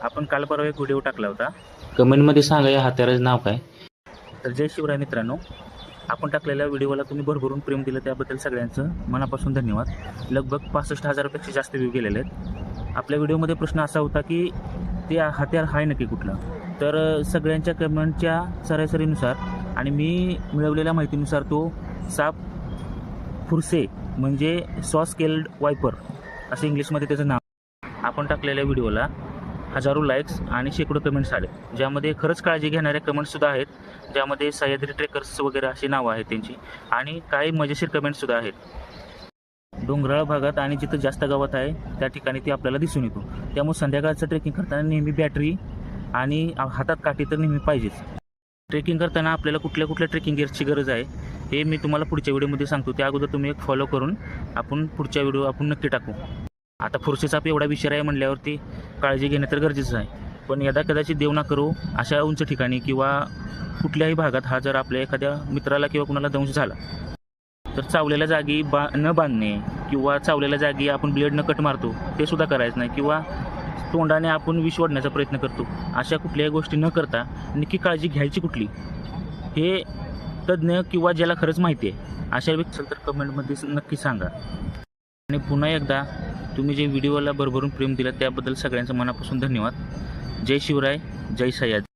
आपण काल परवा एक व्हिडिओ टाकला होता. कमेंटमध्ये सांगा या हत्याराचं नाव काय. तर जय शिवराय मित्रांनो, आपण टाकलेल्या व्हिडिओला तुम्ही भरभरून प्रेम दिलं त्याबद्दल सगळ्यांचं मनापासून धन्यवाद. लगभग 65,000पेक्षा जास्त व्ह्यू गेलेले आहेत. आपल्या व्हिडिओमध्ये प्रश्न असा होता की ते हत्यार आहे नक्की कुठलं. तर सगळ्यांच्या कमेंटच्या सरासरीनुसार आणि मी मिळवलेल्या माहितीनुसार तो साप फुरसे म्हणजे सॉ स्केल्ड वायपर असं इंग्लिशमध्ये त्याचं नाव. आपण टाकलेल्या व्हिडिओला हजारो लाईक्स आणि शेकडो कमेंट्स आले, ज्यामध्ये खरंच काळजी घेणाऱ्या कमेंट्ससुद्धा आहेत, ज्यामध्ये सह्याद्री ट्रेकर्स वगैरे अशी नावं आहेत त्यांची, आणि काही मजेशीर कमेंट्ससुद्धा आहेत. डोंगराळ भागात आणि जिथं जास्त गावात आहे त्या ठिकाणी ती आपल्याला दिसून येतो. त्यामुळे संध्याकाळचं ट्रेकिंग करताना नेहमी बॅटरी आणि हातात काठी तर नेहमी पाहिजेच. ट्रेकिंग करताना आपल्याला कुठल्या कुठल्या ट्रेकिंग गिअर्सची गरज आहे हे मी तुम्हाला पुढच्या व्हिडिओमध्ये सांगतो. त्या अगोदर तुम्ही एक फॉलो करून आपण पुढच्या व्हिडिओ आपण नक्की टाकू. आता फुरसेचा एवढा विषय आहे म्हटल्यावरती काळजी घेणं तर गरजेचं आहे. पण यदा कदाचित देव ना करो अशा उंच ठिकाणी किंवा कुठल्याही भागात हा जर आपल्या एखाद्या मित्राला किंवा कुणाला दंश झाला तर चावलेल्या जागी न बांधणे किंवा चावलेल्या जागी आपण ब्लेड न कट मारतो ते सुद्धा करायचं नाही, किंवा तोंडाने आपण विष ओढण्याचा प्रयत्न करतो. अशा कुठल्याही गोष्टी न करता नक्की काळजी घ्यायची कुठली हे तज्ज्ञ किंवा ज्याला खरंच माहिती आहे अशा व्यक्ती असेल तर कमेंटमध्ये नक्की सांगा. आणि पुन्हा एकदा तुम्ही जे व्हिडिओला भरभरून प्रेम दिलं त्याबद्दल सगळ्यांचं मनापासून धन्यवाद. जय शिवराय, जय सह्याद्री.